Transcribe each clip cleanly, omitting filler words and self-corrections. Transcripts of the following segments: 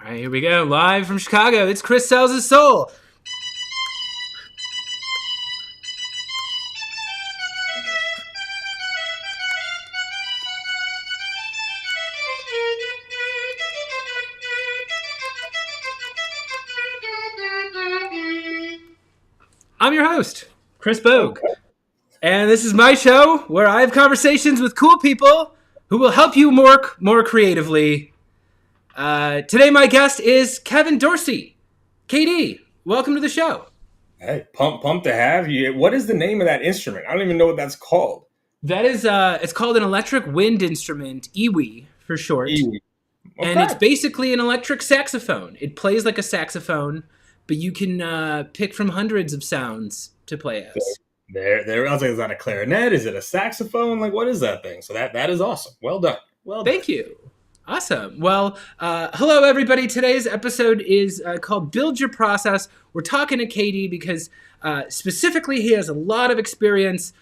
All right, here we go. Live from Chicago, it's Chris Sells His Soul. I'm your host, Chris Bogue. And this is my show where I have conversations with cool people who will help you work more creatively. Today, my guest is Kevin Dorsey. KD, welcome to the show. Hey, pumped to have you. What is the name of that instrument? I don't even know what that's called. That is, it's called an electric wind instrument, EWI for short. EWI. Okay. And it's basically an electric saxophone. It plays like a saxophone, but you can pick from hundreds of sounds to play as. There. I was like, is that a clarinet? Is it a saxophone? Like, what is that thing? So that is awesome. Well done. Thank you. Awesome. Well, hello, everybody. Today's episode is called Build Your Process. We're talking to KD because specifically he has a lot of experience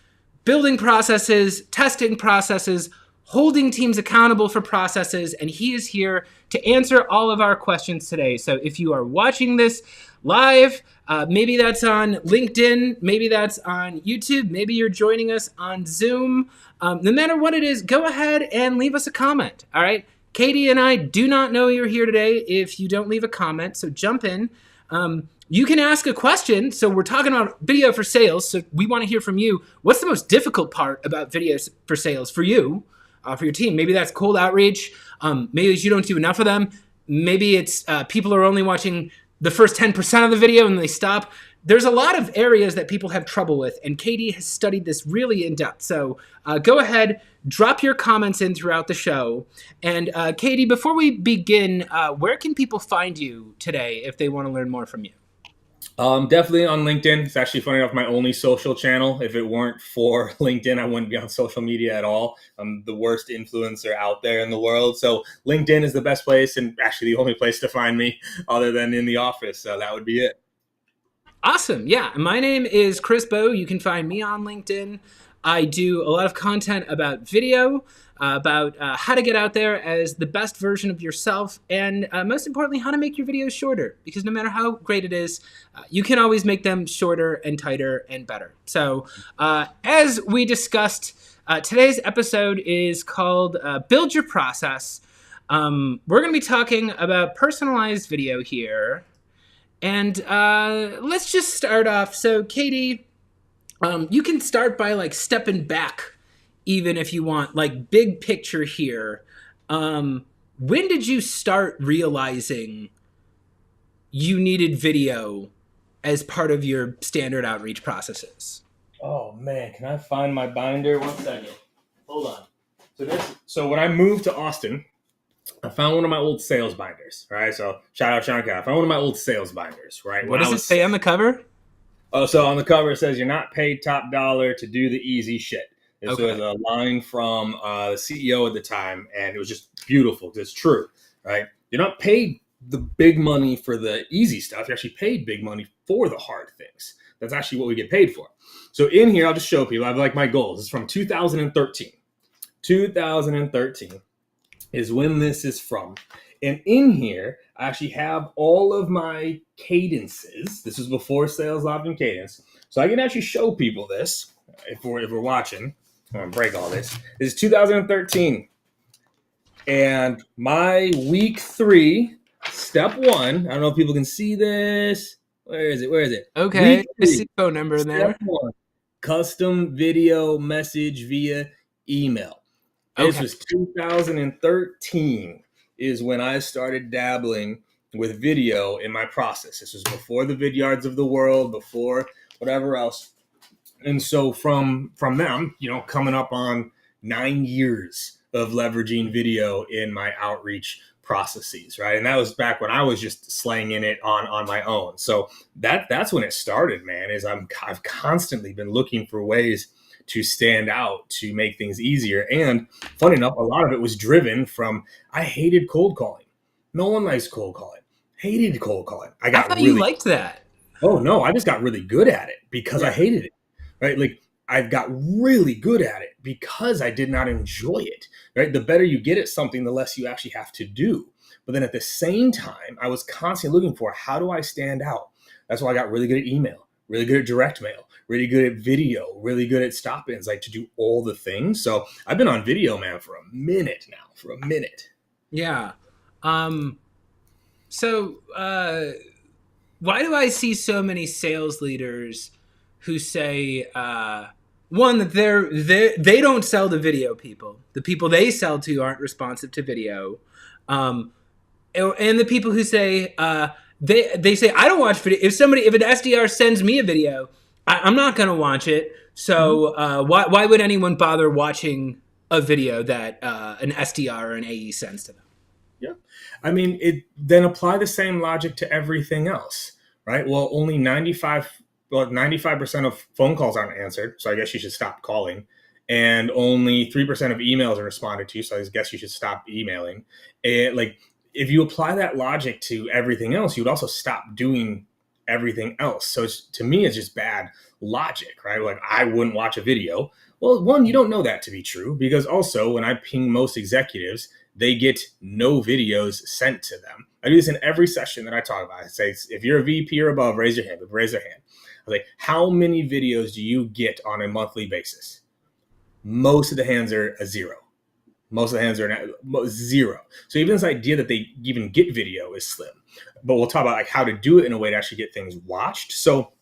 building processes, testing processes, holding teams accountable for processes, and he is here to answer all of our questions today. So if you are watching this live, maybe that's on LinkedIn, maybe that's on YouTube, maybe you're joining us on Zoom. No matter what it is, go ahead and leave us a comment, all right? Katie and I do not know you're here today if you don't leave a comment, so jump in. You can ask a question. So we're talking about video for sales, so we want to hear from you. What's the most difficult part about videos for sales for you, for your team? Maybe that's cold outreach. Maybe you don't do enough of them. Maybe it's people are only watching the first 10% of the video and they stop. There's a lot of areas that people have trouble with, and Katie has studied this really in depth. So go ahead, drop your comments in throughout the show. And Katie, before we begin, where can people find you today if they want to learn more from you? Definitely on LinkedIn. It's actually funny enough my only social channel. If it weren't for LinkedIn, I wouldn't be on social media at all. I'm the worst influencer out there in the world. So LinkedIn is the best place and actually the only place to find me other than in the office. So that would be it. Awesome. Yeah. My name is Chris Bogue. You can find me on LinkedIn. I do a lot of content about video, about how to get out there as the best version of yourself, and most importantly, how to make your videos shorter, because no matter how great it is, you can always make them shorter and tighter and better. So as we discussed, today's episode is called Build Your Process. We're going to be talking about personalized video here. And let's just start off. So Katie, you can start by like stepping back, even if you want, like big picture here. When did you start realizing you needed video as part of your standard outreach processes? Oh man, can I find my binder? 1 second. Hold on. So when I moved to Austin, I found one of my old sales binders, right? So shout out Sean Cal. I found one of my old sales binders, right? What does it say on the cover? Oh, so on the cover it says, "You're not paid top dollar to do the easy shit." This was a line from the CEO at the time, and it was just beautiful because it's true, right? You're not paid the big money for the easy stuff. You're actually paid big money for the hard things. That's actually what we get paid for. So in here, I'll just show people. I have like my goals. It's from 2013. 2013 is when this is from. And in here, I actually have all of my cadences. This is before Sales Live and Cadence. So I can actually show people this if we're watching. I'm going to break all this. This is 2013. And my week 3, step 1. I don't know if people can see this. Where is it? Okay. I see phone number in there. Step 1, custom video message via email. This was 2013 is when I started dabbling with video in my process. This was before the Vidyards of the world, before whatever else. And so from them, coming up on 9 years of leveraging video in my outreach processes, right? And that was back when I was just slanging it on my own. So that's when it started, man, is I've constantly been looking for ways to stand out, to make things easier. And funny enough, a lot of it was driven from, I hated cold calling. No one likes cold calling. Hated cold calling. I thought you liked that. Oh no, I just got really good at it because I hated it, right? Like I've got really good at it because I did not enjoy it, right? The better you get at something, the less you actually have to do. But then at the same time, I was constantly looking for, how do I stand out? That's why I got really good at email, really good at direct mail, really good at video, really good at stop-ins, like to do all the things. So I've been on video, man, for a minute now, Yeah. So why do I see so many sales leaders who say, one, that they don't sell to video people. The people they sell to aren't responsive to video. And the people who say, they say, I don't watch video. If an SDR sends me a video, I'm not going to watch it. So why would anyone bother watching a video that an SDR or an AE sends to them? Yeah. I mean, then apply the same logic to everything else, right? Well, only 95% of phone calls aren't answered. So I guess you should stop calling. And only 3% of emails are responded to. So I guess you should stop emailing. And like, if you apply that logic to everything else, you would also stop doing everything else. So to me, it's just bad logic, right? Like, I wouldn't watch a video. Well, one, you don't know that to be true, because also when I ping most executives, they get no videos sent to them. I do this in every session that I talk about. I say, if you're a VP or above, raise your hand. Raise their hand. I was like, how many videos do you get on a monthly basis? Most of the hands are a zero. Most of the hands are zero. So even this idea that they even get video is slim. But we'll talk about like how to do it in a way to actually get things watched. So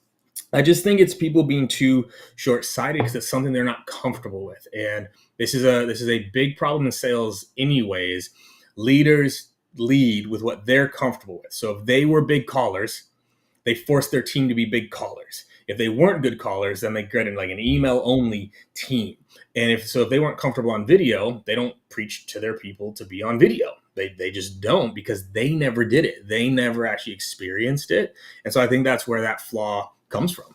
I just think it's people being too short-sighted because it's something they're not comfortable with. And this is a big problem in sales anyways. Leaders lead with what they're comfortable with. So if they were big callers, they forced their team to be big callers. If they weren't good callers, then they get in like an email-only team. And if they weren't comfortable on video, they don't preach to their people to be on video. They just don't, because they never did it. They never actually experienced it. And so I think that's where that flaw comes from.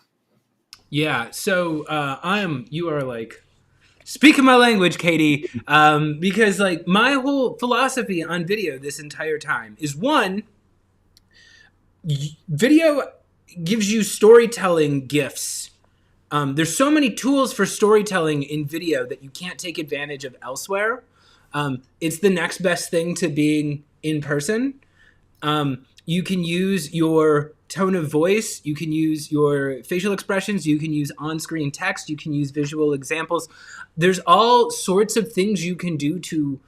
Yeah. So you are like speaking my language, Katie, because like my whole philosophy on video this entire time is, one, video gives you storytelling gifts. There's so many tools for storytelling in video that you can't take advantage of elsewhere. It's the next best thing to being in person. You can use your tone of voice. You can use your facial expressions. You can use on-screen text. You can use visual examples. There's all sorts of things you can do to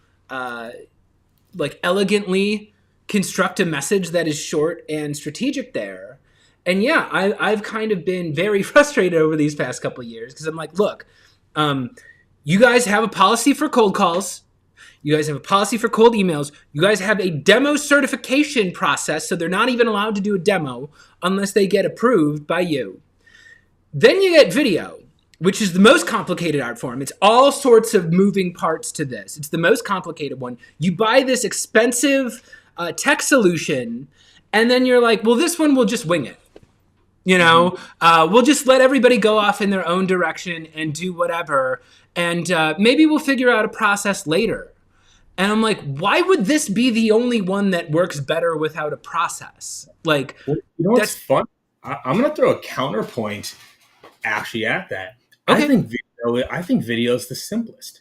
like elegantly construct a message that is short and strategic there. And yeah, I've kind of been very frustrated over these past couple of years because I'm like, look, you guys have a policy for cold calls. You guys have a policy for cold emails. You guys have a demo certification process, so they're not even allowed to do a demo unless they get approved by you. Then you get video, which is the most complicated art form. It's all sorts of moving parts to this. It's the most complicated one. You buy this expensive tech solution, and then you're like, well, this one, we'll just wing it. You know, we'll just let everybody go off in their own direction and do whatever. And maybe we'll figure out a process later. And I'm like, why would this be the only one that works better without a process? Like, well, you know what's fun? I'm going to throw a counterpoint actually at that. Okay. I think video is the simplest.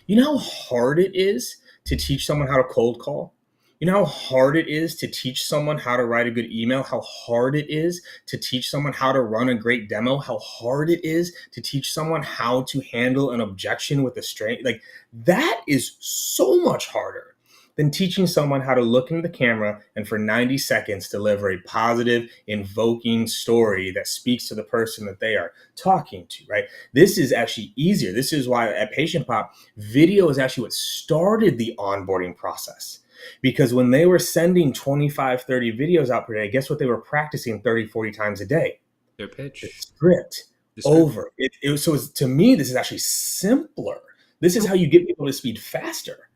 You know how hard it is to teach someone how to cold call? You know how hard it is to teach someone how to write a good email? How hard it is to teach someone how to run a great demo? How hard it is to teach someone how to handle an objection with a straight? Like, that is so much harder than teaching someone how to look into the camera and for 90 seconds deliver a positive, invoking story that speaks to the person that they are talking to, right? This is actually easier. This is why at Patient Pop, video is actually what started the onboarding process. Because when they were sending 25, 30 videos out per day, guess what they were practicing 30, 40 times a day? Their pitch. The script. Over. To me, this is actually simpler. This is how you get people to speed faster.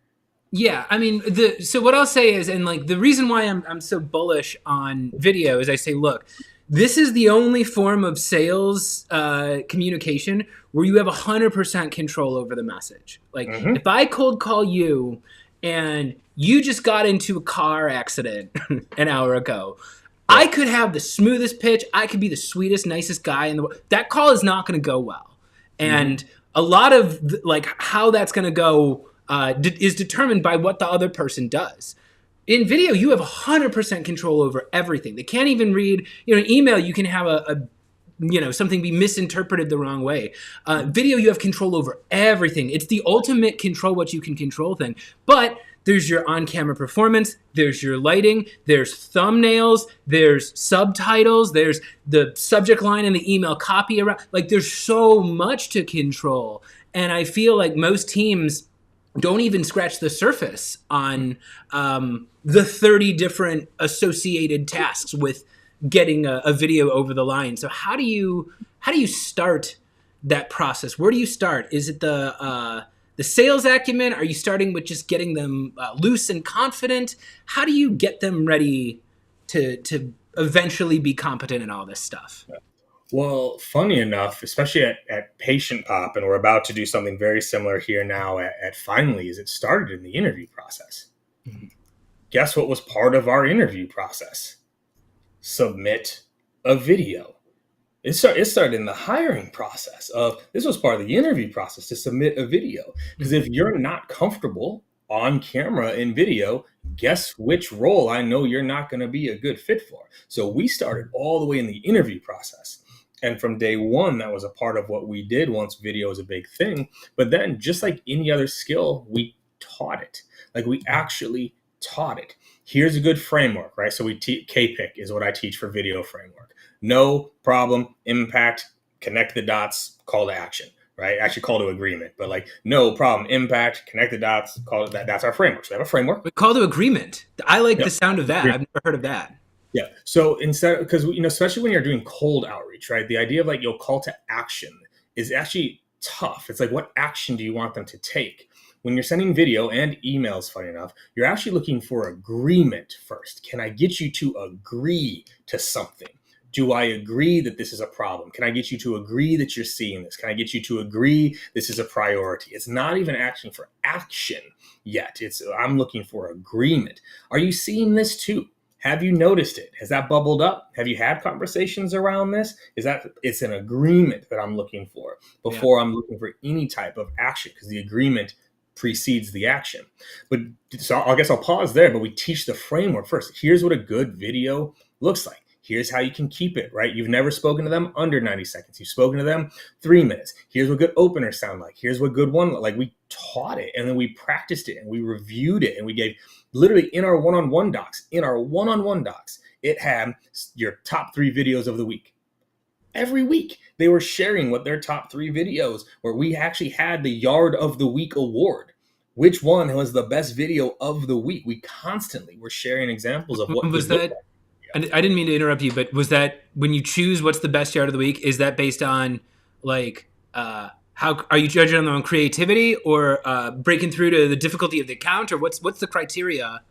Yeah, I mean, so what I'll say is, and like the reason why I'm so bullish on video is I say, look, this is the only form of sales communication where you have 100% control over the message. Like, if I cold call you and you just got into a car accident an hour ago, I could have the smoothest pitch. I could be the sweetest, nicest guy in the world. That call is not going to go well. And a lot of like how that's going to go is determined by what the other person does. In video, you have 100% control over everything. They can't even read, an email. You can have something be misinterpreted the wrong way. Video, you have control over everything. It's the ultimate control what you can control thing. But there's your on-camera performance, there's your lighting, there's thumbnails, there's subtitles, there's the subject line and the email copy around. Like, there's so much to control. And I feel like most teams don't even scratch the surface on the 30 different associated tasks with getting a video over the line. So how do you start that process? Where do you start? Is it the sales acumen? Are you starting with just getting them loose and confident? How do you get them ready to eventually be competent in all this stuff? Well, funny enough, especially at Patient Pop, and we're about to do something very similar here now at Finally, is it started in the interview process. Mm-hmm. Guess what was part of our interview process? Submit a video. It started in the hiring process this was part of the interview process to submit a video. Because if you're not comfortable on camera in video, guess which role I know you're not going to be a good fit for. So we started all the way in the interview process. And from day one, that was a part of what we did once video was a big thing. But then just like any other skill, we taught it. Like we actually taught it. Here's a good framework, right? So KPIC is what I teach for video framework. No, problem, impact, connect the dots, call to action, right? Actually call to agreement, but like no, problem, impact, connect the dots, call to that. That's our framework. So we have a framework. But call to agreement. I like the sound of that. I've never heard of that. Yeah. So instead, because, especially when you're doing cold outreach, right? The idea of like call to action is actually tough. It's like, what action do you want them to take? When you're sending video and emails, funny enough, you're actually looking for agreement first. Can I get you to agree to something? Do I agree that this is a problem? Can I get you to agree that you're seeing this? Can I get you to agree this is a priority? It's not even asking for action yet. I'm looking for agreement. Are you seeing this too? Have you noticed it? Has that bubbled up? Have you had conversations around this? It's an agreement that I'm looking for before I'm looking for any type of action, because the agreement precedes the action. But so I guess I'll pause there, but we teach the framework first. Here's what a good video looks like. Here's how you can keep it, right? You've never spoken to them under 90 seconds. You've spoken to them 3 minutes. Here's what good openers sound like. Here's what good one, like we taught it and then we practiced it and we reviewed it and we gave literally in our one-on-one docs, it had your top 3 videos of the week. Every week they were sharing what their top 3 videos were. We actually had the Yard of the Week award. Which one was the best video of the week? We constantly were sharing example of what was that. I didn't mean to interrupt you, but was that when you choose what's the best yard of the week, is that based on like how are you judging them on creativity or breaking through to the difficulty of the account, or what's the criteria?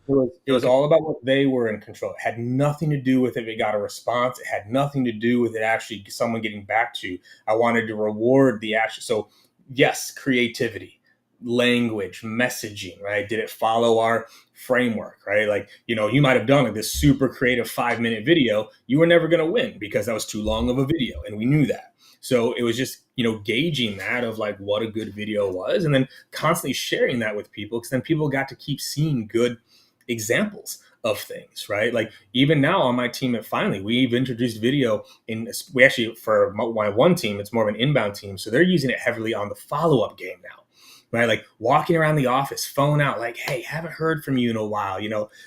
It was all about what they were in control. It had nothing to do with if it got a response. It had nothing to do with it actually someone getting back to you. I wanted to reward the action. So yes, creativity, language, messaging, right? Did it follow our framework, right? Like, you might have done like this super creative 5-minute video. You were never going to win because that was too long of a video. And we knew that. So it was just, gauging that of like what a good video was and then constantly sharing that with people, because then people got to keep seeing good examples of things, right? Like even now on my team at Finally, we've introduced video we actually, for my one team, it's more of an inbound team. So they're using it heavily on the follow-up game now. Right, like walking around the office, phone out, like, hey, haven't heard from you in a while.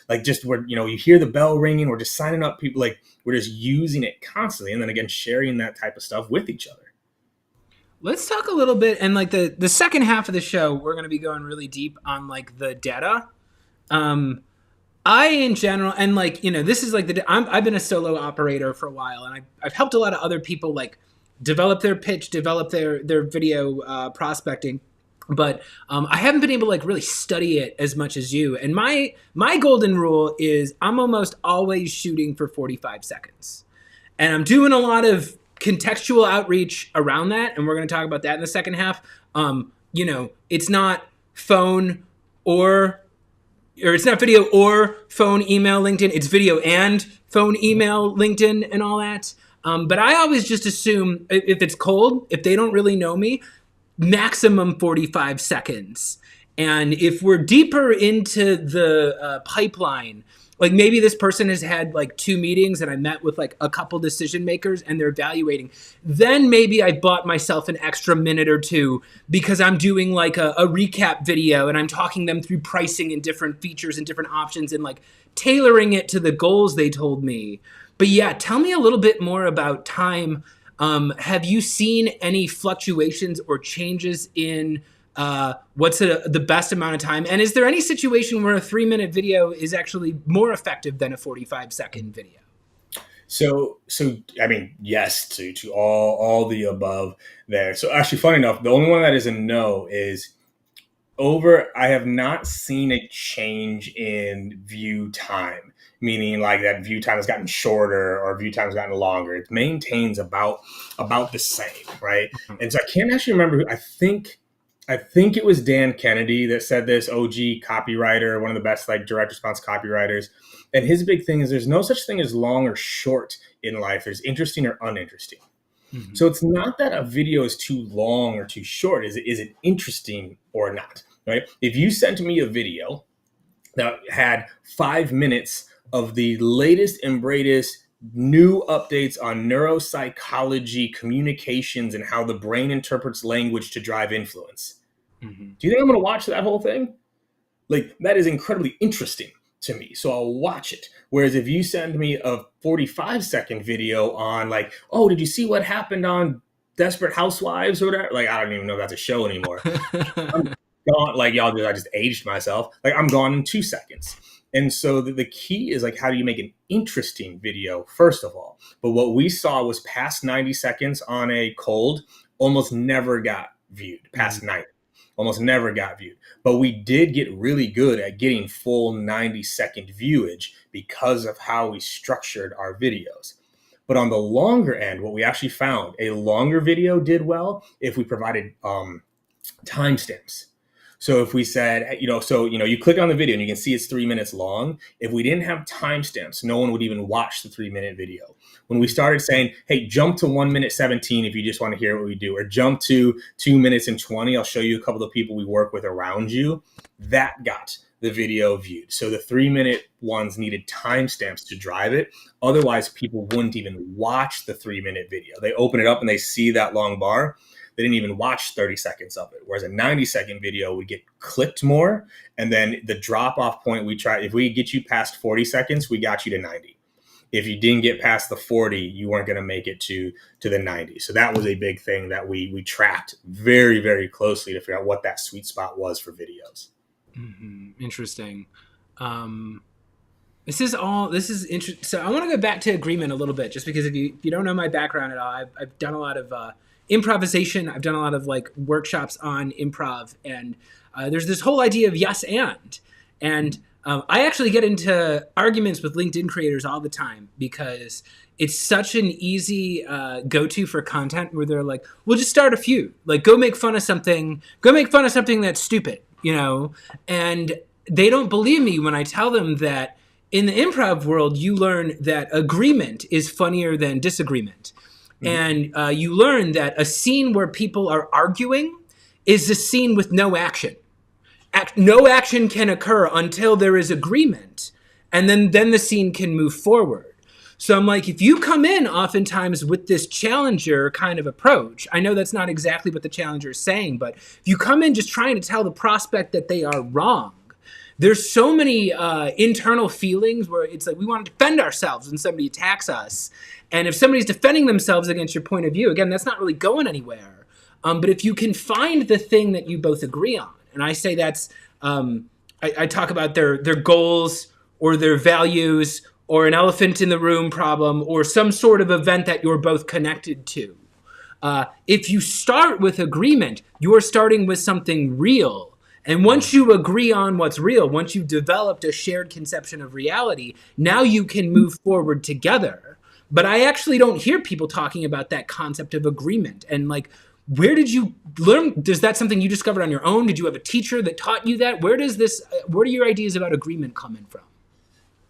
Like just where you hear the bell ringing, we're just signing up people, like we're just using it constantly, and then again sharing that type of stuff with each other. Let's talk a little bit, and like the second half of the show, we're going to be going really deep on like the data. I in general, and like this is like I've been a solo operator for a while, and I've helped a lot of other people like develop their pitch, develop their video prospecting. But I haven't been able to like really study it as much as you. And my golden rule is I'm almost always shooting for 45 seconds. And I'm doing a lot of contextual outreach around that. And we're going to talk about that in the second half. It's not phone or it's not video or phone, email, LinkedIn. It's video and phone, email, LinkedIn, and all that. But I always just assume if it's cold, if they don't really know me, maximum 45 seconds. And if we're deeper into the pipeline, like maybe this person has had like 2 meetings and I met with like a couple decision makers and they're evaluating, then maybe I bought myself an extra minute or 2 because I'm doing like a recap video and I'm talking them through pricing and different features and different options and like tailoring it to the goals they told me. But yeah, tell me a little bit more about time. Have you seen any fluctuations or changes in what's the best amount of time? And is there any situation where a 3-minute video is actually more effective than a 45-second video? So I mean, yes to all the above there. So actually, funny enough, the only one that is a no is I have not seen a change in view time, meaning like that view time has gotten shorter or view time has gotten longer. It maintains about the same, right? And so I can't actually remember who. I think it was Dan Kennedy that said this, OG copywriter, one of the best like direct response copywriters. And his big thing is there's no such thing as long or short in life. There's interesting or uninteresting. Mm-hmm. So it's not that a video is too long or too short. Is it interesting or not, right? If you sent me a video that had 5 minutes of the latest and greatest new updates on neuropsychology, communications, and how the brain interprets language to drive influence. Mm-hmm. Do you think I'm going to watch that whole thing? Like, that is incredibly interesting to me. So I'll watch it. Whereas if you send me a 45-second video on like, oh, did you see what happened on Desperate Housewives or whatever? Like, I don't even know if that's a show anymore. I'm gone. Like, I just aged myself. Like, I'm gone in 2 seconds. And so the key is like, how do you make an interesting video, first of all? But what we saw was past 90 seconds on a cold almost never got viewed, past 90. Almost never got viewed. But we did get really good at getting full 90-second viewage because of how we structured our videos. But on the longer end, what we actually found, a longer video did well if we provided timestamps. So if we said, you click on the video and you can see it's 3 minutes long. If we didn't have timestamps, no one would even watch the 3-minute video. When we started saying, hey, jump to 1 minute 17 if you just want to hear what we do, or jump to 2 minutes and 20, I'll show you a couple of people we work with around you, that got the video viewed. So the 3-minute ones needed timestamps to drive it. Otherwise, people wouldn't even watch the 3-minute video. They open it up and they see that long bar. They didn't even watch 30 seconds of it. Whereas a 90-second video would get clicked more. And then the drop-off point if we get you past 40 seconds, we got you to 90. If you didn't get past the 40, you weren't going to make it to the 90. So that was a big thing that we tracked very, very closely to figure out what that sweet spot was for videos. Mm-hmm. Interesting. This is interesting. So I want to go back to agreement a little bit, just because if you don't know my background at all, I've done a lot of improvisation. I've done a lot of like workshops on improv, and there's this whole idea of yes and I actually get into arguments with LinkedIn creators all the time because it's such an easy go-to for content where they're like, we'll just start a feud, like go make fun of something that's stupid, and they don't believe me when I tell them that in the improv world, you learn that agreement is funnier than disagreement. Mm-hmm. And you learn that a scene where people are arguing is a scene with no action. No action can occur until there is agreement, and then the scene can move forward. So I'm like, if you come in oftentimes with this challenger kind of approach, I know that's not exactly what the challenger is saying, but if you come in just trying to tell the prospect that they are wrong, there's so many internal feelings where it's like we want to defend ourselves when somebody attacks us. And if somebody's defending themselves against your point of view, again, that's not really going anywhere. But if you can find the thing that you both agree on, and I say that's, I talk about their goals or their values or an elephant in the room problem or some sort of event that you're both connected to. If you start with agreement, you're starting with something real. And once you agree on what's real, once you've developed a shared conception of reality, now you can move forward together. But I actually don't hear people talking about that concept of agreement. And like, where did you learn? Is that something you discovered on your own? Did you have a teacher that taught you that? Where are your ideas about agreement coming from?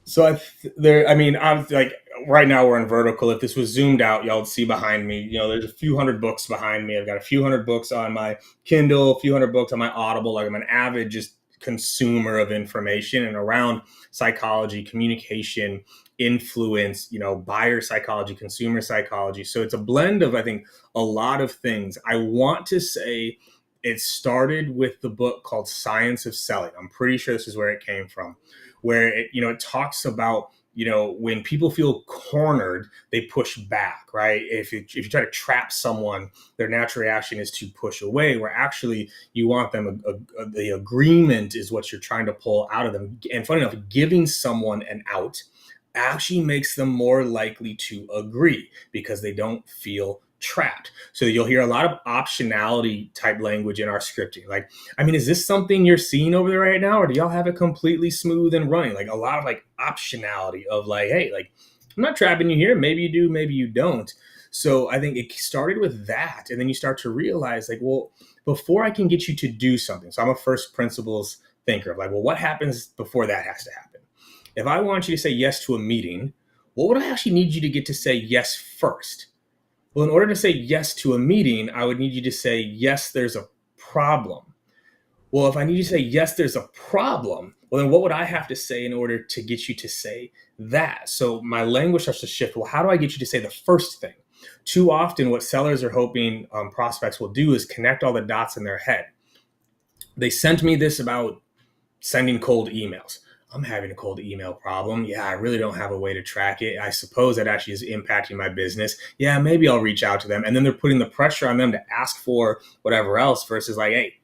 So I was like, right now we're in vertical. If this was zoomed out, y'all would see behind me, there's a few hundred books behind me. I've got a few hundred books on my Kindle, a few hundred books on my Audible. Like, I'm an avid just consumer of information and around psychology, communication, influence, buyer psychology, consumer psychology. So it's a blend of, I think, a lot of things. I want to say it started with the book called Science of Selling. I'm pretty sure this is where it came from, where it talks about, when people feel cornered, they push back, right? If you try to trap someone, their natural reaction is to push away, where actually you want them, the agreement is what you're trying to pull out of them. And funny enough, giving someone an out actually makes them more likely to agree because they don't feel trapped. So you'll hear a lot of optionality type language in our scripting. Like, is this something you're seeing over there right now, or do y'all have it completely smooth and running? Like, a lot of like optionality of like, hey, like, I'm not trapping you here. Maybe you do, maybe you don't. So I think it started with that. And then you start to realize, like, well, before I can get you to do something. So I'm a first principles thinker of like, well, what happens before that has to happen? If I want you to say yes to a meeting, what would I actually need you to get to say yes first? Well, in order to say yes to a meeting, I would need you to say, yes, there's a problem. Well, if I need you to say, yes, there's a problem, well, then what would I have to say in order to get you to say that? So my language starts to shift. Well, how do I get you to say the first thing? Too often, what sellers are hoping prospects will do is connect all the dots in their head. They sent me this about sending cold emails. I'm having a cold email problem. Yeah, I really don't have a way to track it. I suppose that actually is impacting my business. Yeah, maybe I'll reach out to them. And then they're putting the pressure on them to ask for whatever else versus like, hey,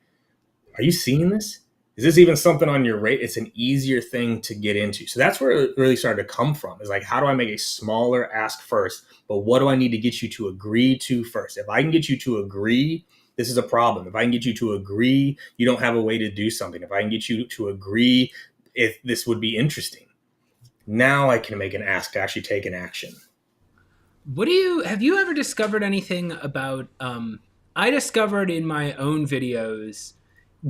are you seeing this? Is this even something on your rate? It's an easier thing to get into. So that's where it really started to come from, is like, how do I make a smaller ask first? But what do I need to get you to agree to first? If I can get you to agree, this is a problem. If I can get you to agree, you don't have a way to do something. If I can get you to agree, if this would be interesting, now I can make an ask to actually take an action. Have you ever discovered anything about, I discovered in my own videos,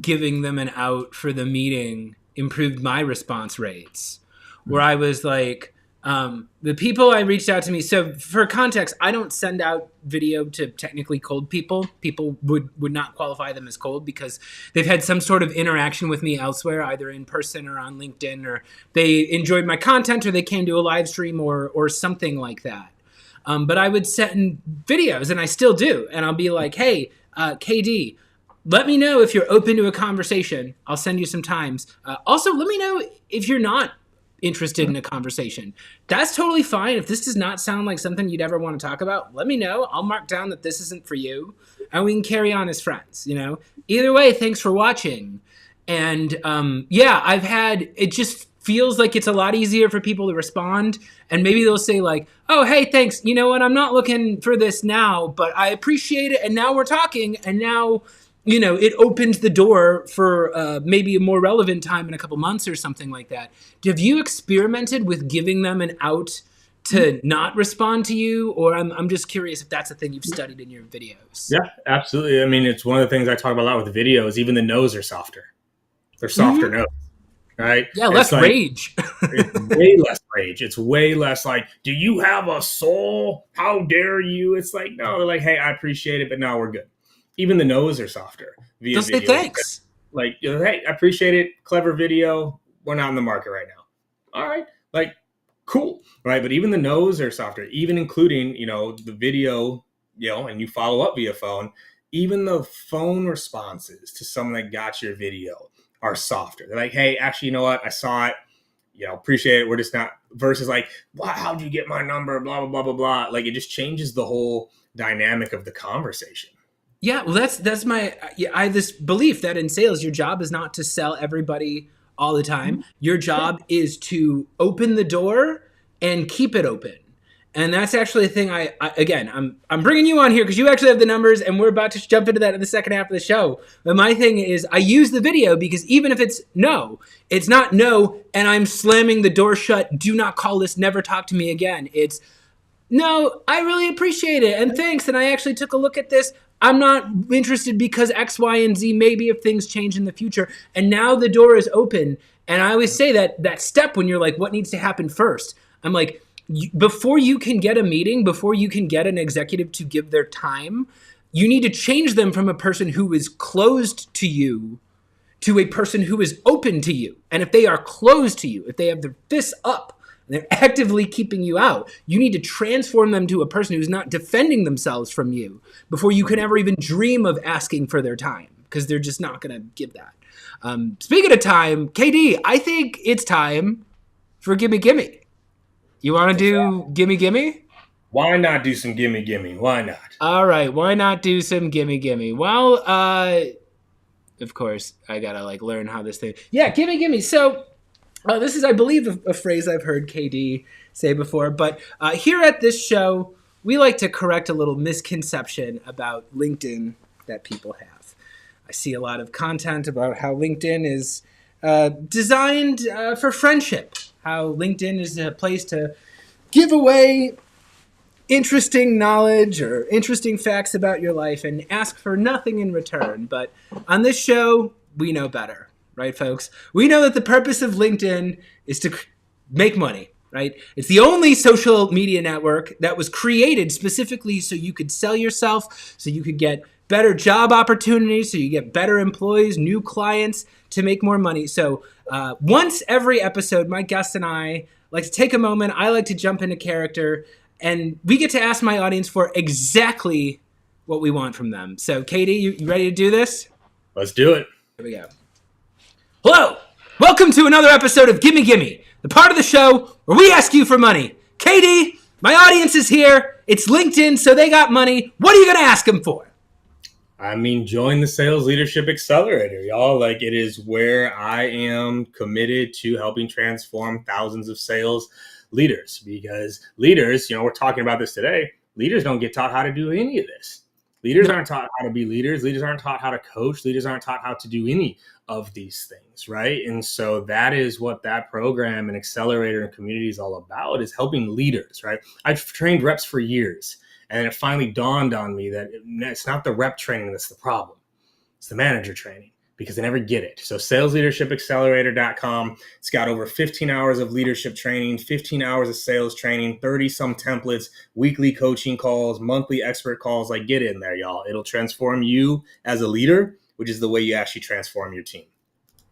giving them an out for the meeting improved my response rates, where I was like, the people I reached out to me. So for context, I don't send out video to technically cold people. People would not qualify them as cold because they've had some sort of interaction with me elsewhere, either in person or on LinkedIn, or they enjoyed my content, or they came to a live stream or something like that. But I would send videos, and I still do. And I'll be like, hey, KD, let me know if you're open to a conversation. I'll send you some times. Also, let me know if you're not interested in a conversation. That's totally fine. If this does not sound like something you'd ever want to talk about, let me know. I'll mark down that this isn't for you, and we can carry on as friends. Either way, thanks for watching. And it just feels like it's a lot easier for people to respond, and maybe they'll say like, oh, hey, thanks. You know what? I'm not looking for this now, but I appreciate it. And now we're talking, and now it opens the door for maybe a more relevant time in a couple months or something like that. Have you experimented with giving them an out to not respond to you? Or I'm just curious if that's a thing you've studied in your videos. Yeah, absolutely. It's one of the things I talk about a lot with videos. Even the no's are softer. They're softer no's, right? Yeah, less rage. It's way less rage. It's way less like, do you have a soul? How dare you? It's like, no, they're like, hey, I appreciate it, but now we're good. Even the no's are softer via Just video. Say thanks. Like, hey, I appreciate it. Clever video. We're not in the market right now. All right. Like, cool. Right. But even the no's are softer, even including, the video, and you follow up via phone. Even the phone responses to someone that got your video are softer. They're like, hey, actually, you know what? I saw it. Appreciate it. We're just not, versus like, wow, how'd you get my number? Blah, blah, blah, blah, blah. Like, it just changes the whole dynamic of the conversation. Yeah, well, that's my. I have this belief that in sales, your job is not to sell everybody all the time. Your job is to open the door and keep it open. And that's actually a thing I'm bringing you on here because you actually have the numbers, and we're about to jump into that in the second half of the show. But my thing is I use the video because even if it's not no, and I'm slamming the door shut, do not call this, never talk to me again. It's, no, I really appreciate it, and thanks, and I actually took a look at this. I'm not interested because X, Y, and Z, maybe if things change in the future. And now the door is open. And I always say that step when you're like, what needs to happen first? I'm like, before you can get a meeting, before you can get an executive to give their time, you need to change them from a person who is closed to you to a person who is open to you. And if they are closed to you, if they have their fists up, and they're actively keeping you out, you need to transform them to a person who's not defending themselves from you before you can ever even dream of asking for their time, because they're just not going to give that. Speaking of time, KD, I think it's time for Gimme Gimme. You want to do Gimme Gimme? Why not do some Gimme Gimme? Why not? All right, why not do some Gimme Gimme? Well, of course, I got to learn how this thing... Yeah, Gimme Gimme. So... this is, I believe, a phrase I've heard KD say before, but here at this show, we like to correct a little misconception about LinkedIn that people have. I see a lot of content about how LinkedIn is designed for friendship, how LinkedIn is a place to give away interesting knowledge or interesting facts about your life and ask for nothing in return. But on this show, we know better. Right, folks? We know that the purpose of LinkedIn is to make money, right? It's the only social media network that was created specifically so you could sell yourself, so you could get better job opportunities, so you get better employees, new clients to make more money. So once every episode, my guest and I like to take a moment. I like to jump into character, and we get to ask my audience for exactly what we want from them. So, Katie, you ready to do this? Let's do it. Here we go. Hello! Welcome to another episode of Gimme Gimme, the part of the show where we ask you for money. Katie, my audience is here. It's LinkedIn, so they got money. What are you going to ask them for? I mean, join the Sales Leadership Accelerator, y'all. It is where I am committed to helping transform thousands of sales leaders, because leaders, we're talking about this today, leaders don't get taught how to do any of this. Leaders aren't taught how to be leaders. Leaders aren't taught how to coach. Leaders aren't taught how to do any of these things, right? And so that is what that program and accelerator and community is all about, is helping leaders, right? I've trained reps for years, and it finally dawned on me that it's not the rep training that's the problem. It's the manager training, because they never get it. So salesleadershipaccelerator.com. It's got over 15 hours of leadership training, 15 hours of sales training, 30 some templates, weekly coaching calls, monthly expert calls. Get in there, y'all. It'll transform you as a leader, which is the way you actually transform your team.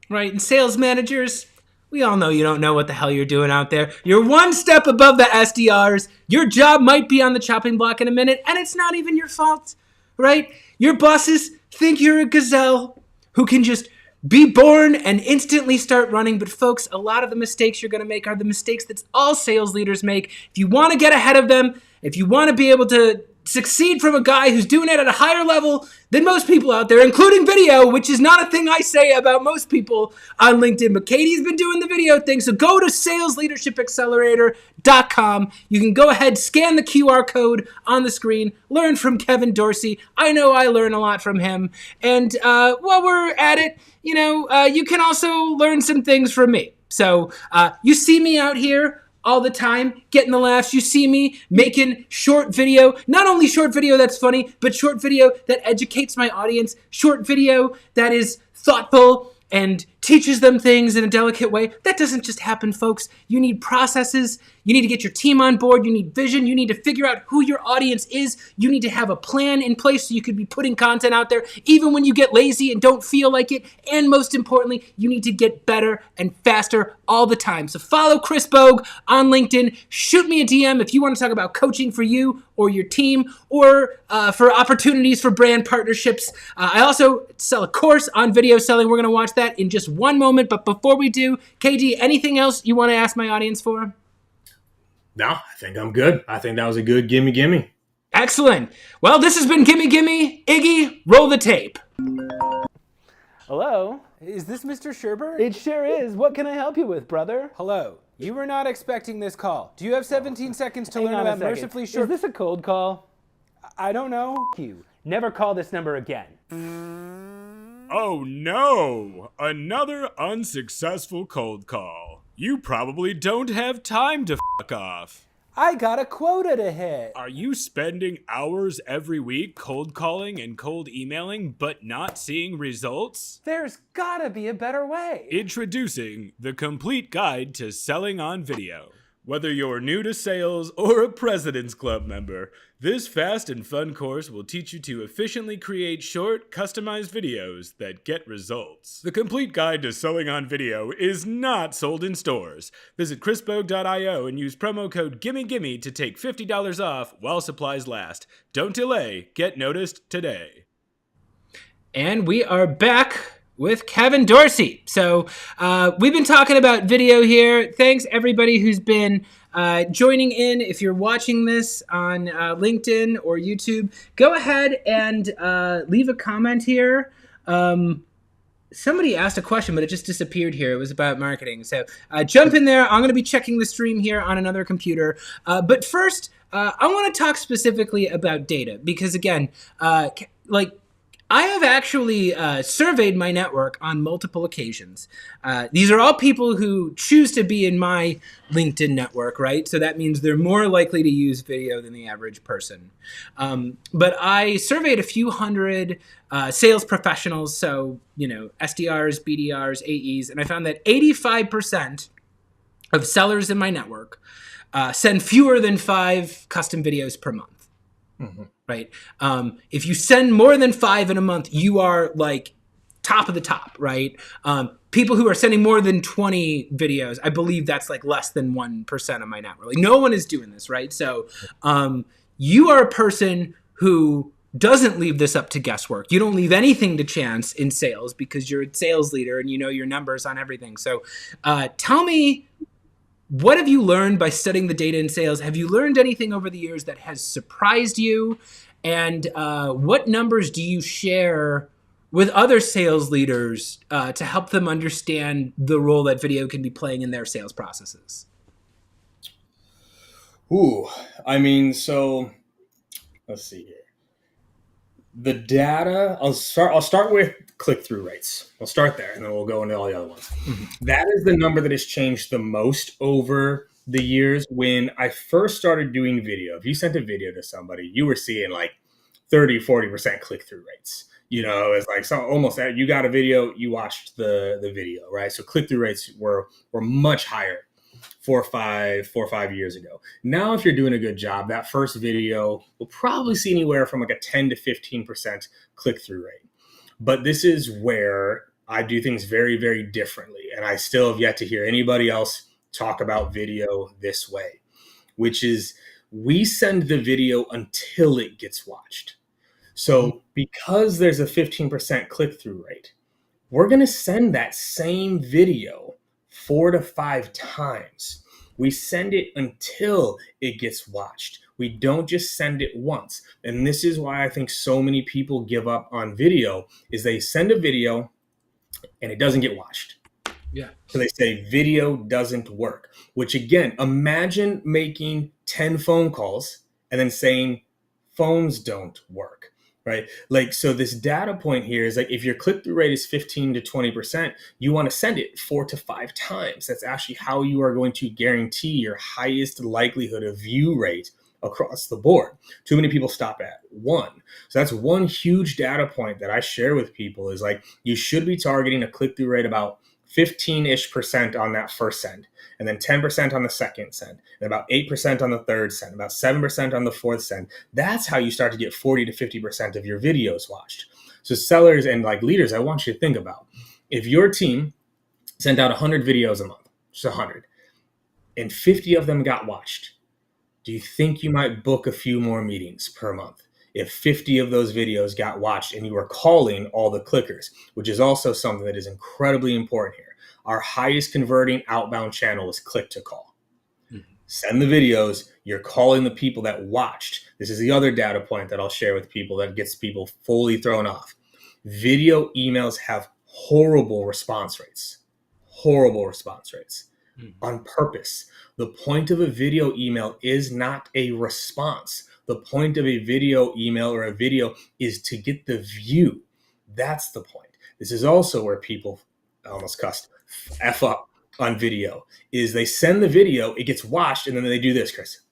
Right. And sales managers, we all know you don't know what the hell you're doing out there. You're one step above the SDRs. Your job might be on the chopping block in a minute, and it's not even your fault, right? Your bosses think you're a gazelle who can just be born and instantly start running. But folks, a lot of the mistakes you're going to make are the mistakes that all sales leaders make. If you want to get ahead of them, if you want to be able to succeed from a guy who's doing it at a higher level than most people out there, including video, which is not a thing I say about most people on LinkedIn, but Katie's been doing the video thing. So go to salesleadershipaccelerator.com. You can go ahead, scan the QR code on the screen, learn from Kevin Dorsey. I know I learn a lot from him. And while we're at it, you can also learn some things from me. So you see me out here all the time, getting the laughs. You see me making short video, not only short video that's funny, but short video that educates my audience, short video that is thoughtful and teaches them things in a delicate way. That doesn't just happen, folks. You need processes. You need to get your team on board. You need vision. You need to figure out who your audience is. You need to have a plan in place so you could be putting content out there even when you get lazy and don't feel like it. And most importantly, you need to get better and faster all the time. So follow Chris Bogue on LinkedIn. Shoot me a DM if you want to talk about coaching for you or your team, or for opportunities for brand partnerships. I also sell a course on video selling. We're going to watch that in just one moment. But before we do, KD, anything else you want to ask my audience for? No, I think I'm good. I think that was a good gimme gimme. Excellent. Well, this has been Gimme Gimme. Iggy, roll the tape. Hello? Is this Mr. Sherber? It sure is. What can I help you with, brother? Hello. You were not expecting this call. Do you have 17 seconds to Hang learn on a about second. mercifully short... Is this a cold call? I don't know. You. Never call this number again. Oh no! Another unsuccessful cold call. You probably don't have time to fuck off. I got a quota to hit. Are you spending hours every week cold calling and cold emailing but not seeing results? There's gotta be a better way. Introducing the complete guide to selling on video. Whether you're new to sales or a President's Club member, this fast and fun course will teach you to efficiently create short, customized videos that get results. The complete guide to selling on video is not sold in stores. Visit chrisbogue.io and use promo code GIMMEGIMME to take $50 off while supplies last. Don't delay. Get noticed today. And we are back with Kevin Dorsey. So we've been talking about video here. Thanks everybody who's been joining in. If you're watching this on LinkedIn or YouTube, go ahead and leave a comment here. Somebody asked a question, but it just disappeared here. It was about marketing. So jump in there. I'm going to be checking the stream here on another computer. But first, I want to talk specifically about data because, again, I have actually surveyed my network on multiple occasions. These are all people who choose to be in my LinkedIn network, right? So that means they're more likely to use video than the average person. But I surveyed a few hundred sales professionals, so, SDRs, BDRs, AEs, and I found that 85% of sellers in my network send fewer than 5 custom videos per month. Mm-hmm. Right. If you send more than 5 in a month, you are like top of the top, right? People who are sending more than 20 videos, I believe that's like less than 1% of my network. Like no one is doing this, right? So you are a person who doesn't leave this up to guesswork. You don't leave anything to chance in sales because you're a sales leader and you know your numbers on everything. So tell me, what have you learned by studying the data in sales? Have you learned anything over the years that has surprised you? And what numbers do you share with other sales leaders to help them understand the role that video can be playing in their sales processes? So let's see here. The data, I'll start with click-through rates. We'll start there, and then we'll go into all the other ones. Mm-hmm. That is the number that has changed the most over the years. When I first started doing video, if you sent a video to somebody, you were seeing like 30-40% click-through rates. It's like almost that you got a video, you watched the video, right? So click-through rates were much higher 4 or 5 years ago. Now, if you're doing a good job, that first video will probably see anywhere from like a 10 to 15% click-through rate. But this is where I do things very, very differently. And I still have yet to hear anybody else talk about video this way, which is we send the video until it gets watched. So because there's a 15% click-through rate, we're going to send that same video 4 to 5 times. We send it until it gets watched. We don't just send it once. And this is why I think so many people give up on video is they send a video and it doesn't get watched. Yeah. So they say video doesn't work, which again, imagine making 10 phone calls and then saying phones don't work. Right. So this data point here is like if your click-through rate is 15 to 20%, you want to send it 4 to 5 times. That's actually how you are going to guarantee your highest likelihood of view rate across the board. Too many people stop at 1. So that's one huge data point that I share with people is like you should be targeting a click-through rate about 15-ish% on that first send, and then 10% on the second send, and about 8% on the third send, about 7% on the fourth send. That's how you start to get 40 to 50% of your videos watched. So sellers and like leaders, I want you to think about if your team sent out 100 videos a month, just 100, and 50 of them got watched, do you think you might book a few more meetings per month if 50 of those videos got watched and you were calling all the clickers, which is also something that is incredibly important here. Our highest converting outbound channel is click to call. Mm-hmm. Send the videos, you're calling the people that watched. This is the other data point that I'll share with people that gets people fully thrown off. Video emails have horrible response rates on purpose. The point of a video email is not a response. The point of a video email or a video is to get the view. That's the point. This is also where people, I almost cussed, F up on video, is they send the video, it gets watched, and then they do this, Chris.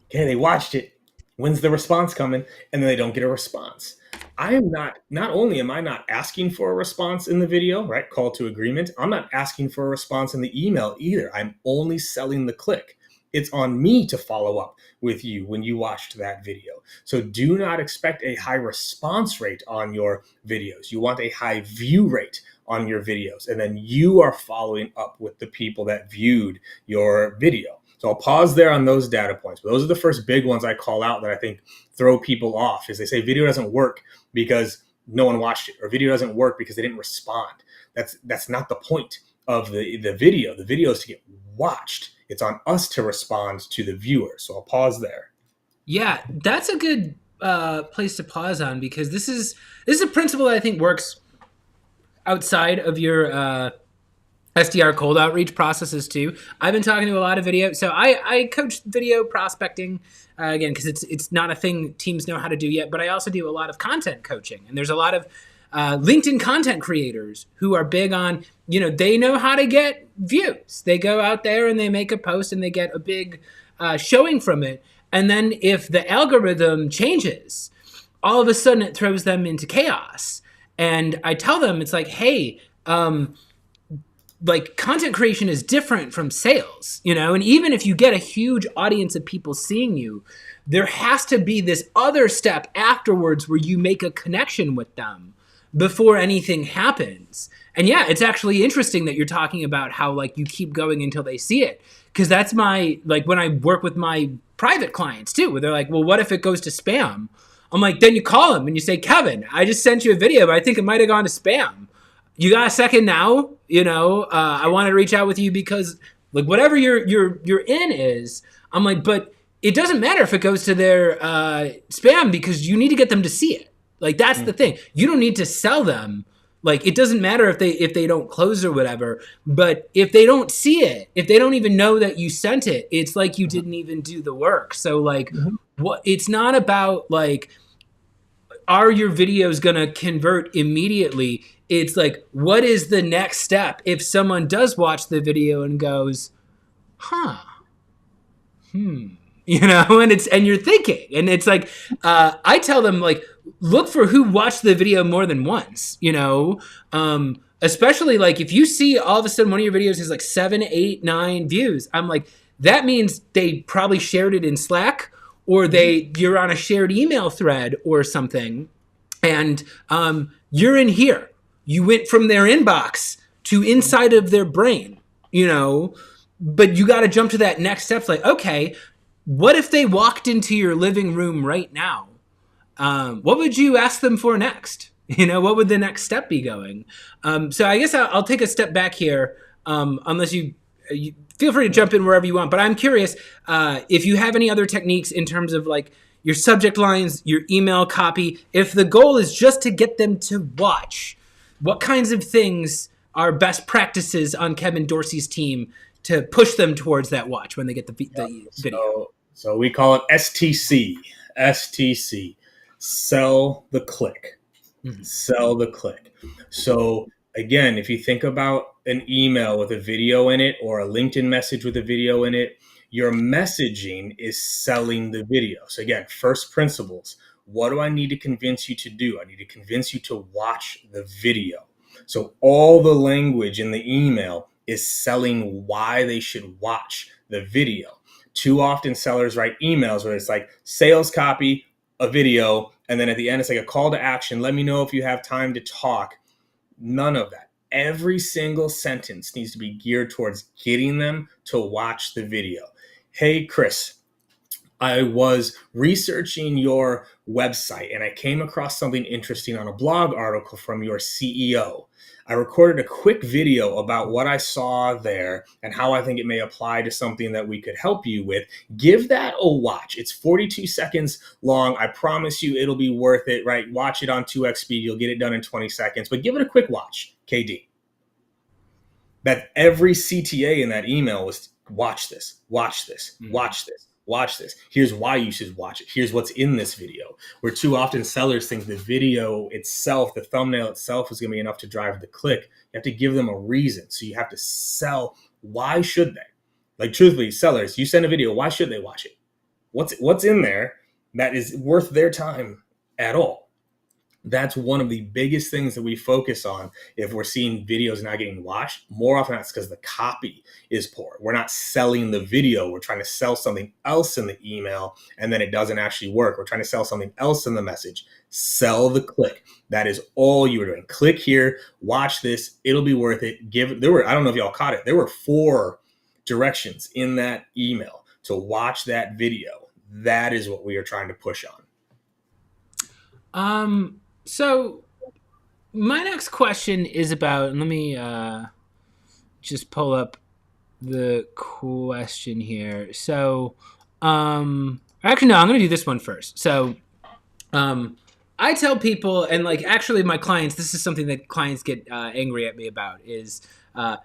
Okay, they watched it. When's the response coming? And then they don't get a response. I am not only am I not asking for a response in the video, right? Call to agreement. I'm not asking for a response in the email either. I'm only selling the click. It's on me to follow up with you when you watched that video. So do not expect a high response rate on your videos. You want a high view rate on your videos. And then you are following up with the people that viewed your video. So I'll pause there on those data points. But those are the first big ones I call out that I think throw people off, is they say video doesn't work because no one watched it, or video doesn't work because they didn't respond. That's not the point of the video. The video is to get watched. It's on us to respond to the viewer. So I'll pause there. Yeah, that's a good place to pause on, because this is a principle that I think works outside of your SDR cold outreach processes too. I've been talking to a lot of video. So I coach video prospecting again, because it's not a thing teams know how to do yet, but I also do a lot of content coaching. And there's a lot of LinkedIn content creators who are big on, they know how to get views. They go out there and they make a post and they get a big showing from it. And then if the algorithm changes, all of a sudden it throws them into chaos. And I tell them, it's like, hey, like content creation is different from sales, and even if you get a huge audience of people seeing you, there has to be this other step afterwards where you make a connection with them before anything happens. And yeah, it's actually interesting that you're talking about how like you keep going until they see it. Because that's my, like when I work with my private clients too, where they're like, well, what if it goes to spam? I'm like, then you call them and you say, Kevin, I just sent you a video, but I think it might have gone to spam. You got a second now? I wanted to reach out with you because like whatever your in is, I'm like, but it doesn't matter if it goes to their spam, because you need to get them to see it. Like that's the thing. You don't need to sell them. Like it doesn't matter if they don't close or whatever, but if they don't see it, if they don't even know that you sent it, it's like you didn't even do the work. So like what it's not about like, are your videos going to convert immediately? It's like, what is the next step if someone does watch the video and goes, and you're thinking, and it's like, I tell them like, look for who watched the video more than once, especially like if you see all of a sudden one of your videos has like 7, 8, 9 views, I'm like, that means they probably shared it in Slack, or you're on a shared email thread or something, and you're in here. You went from their inbox to inside of their brain, but you got to jump to that next step. It's like, okay, what if they walked into your living room right now? What would you ask them for next? What would the next step be going? So I guess I'll take a step back here, unless you feel free to jump in wherever you want. But I'm curious if you have any other techniques in terms of like your subject lines, your email copy. If the goal is just to get them to watch, what kinds of things are best practices on Kevin Dorsey's team to push them towards that watch when they get the video? So we call it STC. Sell the click. Sell the click. So again, if you think about an email with a video in it or a LinkedIn message with a video in it, your messaging is selling the video. So again, first principles. What do I need to convince you to do? I need to convince you to watch the video. So all the language in the email is selling why they should watch the video. Too often sellers write emails where it's like sales copy, a video, and then at the end it's like a call to action. Let me know if you have time to talk. None of that. Every single sentence needs to be geared towards getting them to watch the video. Hey, Chris, I was researching your website and I came across something interesting on a blog article from your CEO. I recorded a quick video about what I saw there and how I think it may apply to something that we could help you with. Give that a watch. It's 42 seconds long. I promise you it'll be worth it, right? Watch it on 2x speed. You'll get it done in 20 seconds, but give it a quick watch, KD. That every CTA in that email was watch this, watch this, watch this. Watch this. Here's why you should watch it. Here's what's in this video. Where too often sellers think the video itself, the thumbnail itself, is going to be enough to drive the click. You have to give them a reason. So you have to sell. Why should they? Like truthfully, sellers, you send a video. Why should they watch it? What's in there that is worth their time at all? That's one of the biggest things that we focus on. If we're seeing videos not getting watched, more often that's because the copy is poor. We're not selling the video. We're trying to sell something else in the email, and then it doesn't actually work. We're trying to sell something else in the message. Sell the click. That is all you were doing. Click here, watch this. It'll be worth it. I don't know if y'all caught it. There were 4 directions in that email to watch that video. That is what we are trying to push on. So my next question is about, let me just pull up the question here. So, actually, no, I'm going to do this one first. So, I tell people, and like actually my clients, this is something that clients get angry at me about, is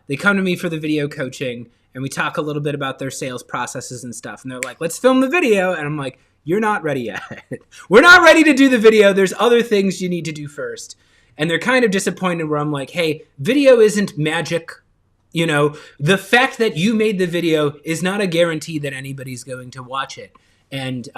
they come to me for the video coaching and we talk a little bit about their sales processes and stuff. And they're like, let's film the video. And I'm like, you're not ready yet. We're not ready to do the video. There's other things you need to do first. And they're kind of disappointed where I'm like, hey, video isn't magic. You know, the fact that you made the video is not a guarantee that anybody's going to watch it. And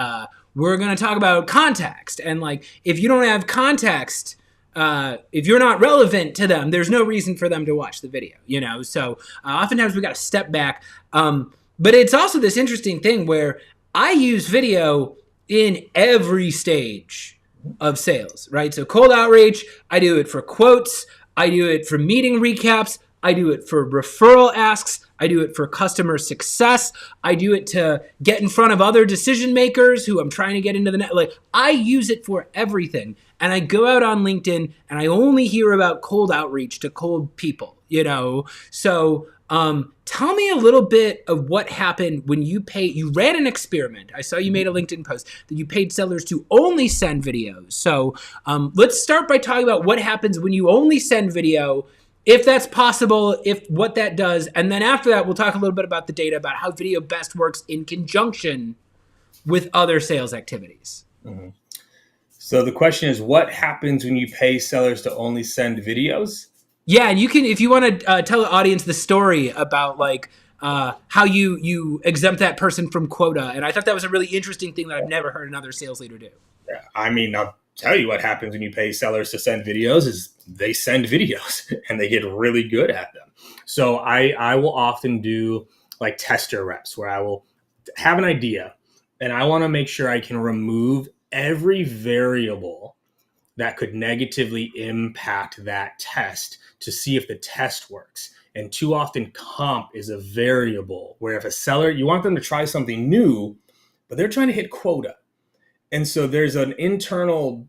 we're going to talk about context. And like, if you don't have context, if you're not relevant to them, there's no reason for them to watch the video, you know? So oftentimes we got to step back. But it's also this interesting thing where I use video in every stage of sales, right? So cold outreach, I do it for quotes. I do it for meeting recaps. I do it for referral asks. I do it for customer success. I do it to get in front of other decision makers who I'm trying to get into the net. Like, I use it for everything. And I go out on LinkedIn and I only hear about cold outreach to cold people, you know? So tell me a little bit of what happened when you ran an experiment. I saw you made a LinkedIn post that you paid sellers to only send videos. So let's start by talking about what happens when you only send video, if that's possible, what that does. And then after that, we'll talk a little bit about the data about how video best works in conjunction with other sales activities. Mm-hmm. So the question is, what happens when you pay sellers to only send videos? Yeah, and you can, if you want to tell the audience the story about like how you exempt that person from quota. And I thought that was a really interesting thing that I've never heard another sales leader do. Yeah, I mean, I'll tell you what happens when you pay sellers to send videos is they send videos and they get really good at them. So I will often do like tester reps where I will have an idea and I want to make sure I can remove every variable that could negatively impact that test to see if the test works. And too often comp is a variable where if a seller, you want them to try something new, but they're trying to hit quota. And so there's an internal,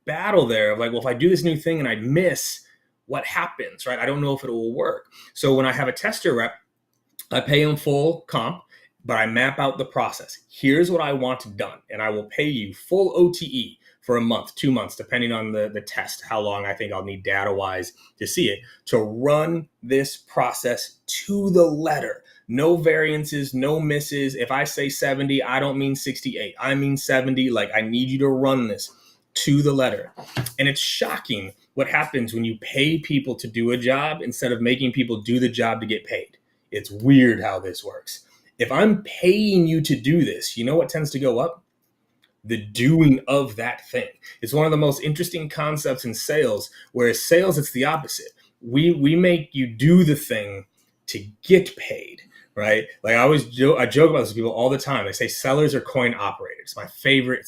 battle there of like, well, if I do this new thing and I miss, what happens, right? I don't know if it will work. So when I have a tester rep, I pay them full comp, but I map out the process. Here's what I want done. And I will pay you full OTE for a month, 2 months, depending on the test, how long I think I'll need data-wise to see it, to run this process to the letter. No variances, no misses. If I say 70, I don't mean 68. I mean 70. Like, I need you to run this to the letter. And it's shocking what happens when you pay people to do a job instead of making people do the job to get paid. It's weird how this works. If I'm paying you to do this, you know what tends to go up? The doing of that thing. It's one of the most interesting concepts in sales, whereas sales, it's the opposite. We make you do the thing to get paid, right? Like I joke about this with people all the time. They say sellers are coin operated. It's my favorite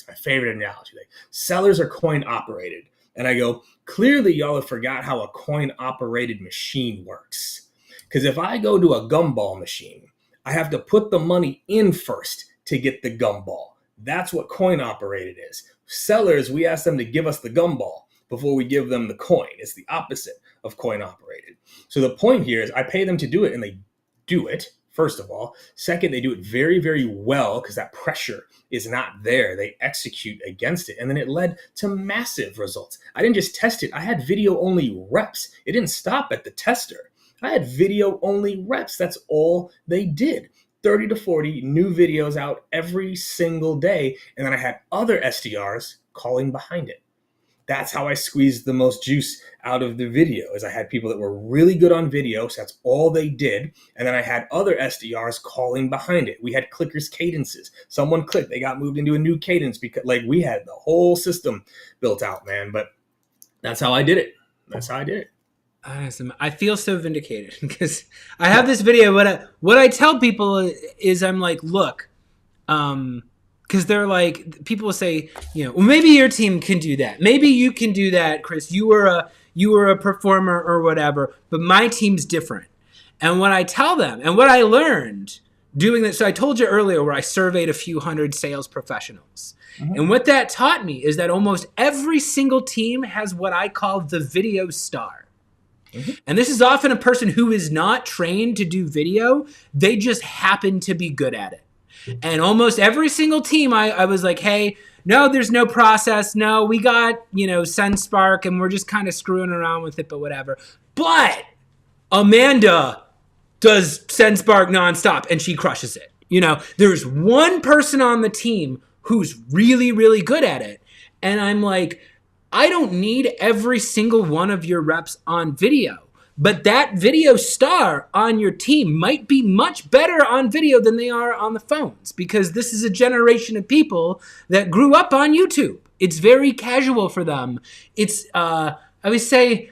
analogy. Like sellers are coin operated. And I go, clearly y'all have forgot how a coin operated machine works. Because if I go to a gumball machine, I have to put the money in first to get the gumball. That's what coin operated is. Sellers, we ask them to give us the gumball before we give them the coin. It's the opposite of coin operated. So the point here is I pay them to do it and they do it, first of all. Second, they do it very, very well because that pressure is not there. They execute against it. And then it led to massive results. I didn't just test it. I had video only reps. It didn't stop at the tester. I had video only reps. That's all they did. 30 to 40 new videos out every single day. And then I had other SDRs calling behind it. that's how I squeezed the most juice out of the video. Is I had people that were really good on video, so that's all they did, and then I had other SDRs calling behind it. We had clickers cadences. Someone clicked, they got moved into a new cadence because like we had the whole system built out, man. But that's how I did it. That's how I did it. Awesome. I feel so vindicated because I have this video. What I tell people is I'm like, look, because they're like, people will say, well, maybe your team can do that. Maybe you can do that, Chris. You were a performer or whatever, but my team's different. And what I tell them and what I learned doing this, so I told you earlier where I surveyed a few hundred sales professionals. Mm-hmm. And what that taught me is that almost every single team has what I call the video star. Mm-hmm. And this is often a person who is not trained to do video. They just happen to be good at it. And almost every single team, I was like, hey, no, there's no process. No, we got, SendSpark and we're just kind of screwing around with it, but whatever. But Amanda does SendSpark nonstop and she crushes it. There's one person on the team who's really, really good at it. And I'm like, I don't need every single one of your reps on video, but that video star on your team might be much better on video than they are on the phones because this is a generation of people that grew up on YouTube. It's very casual for them. It's, I would say,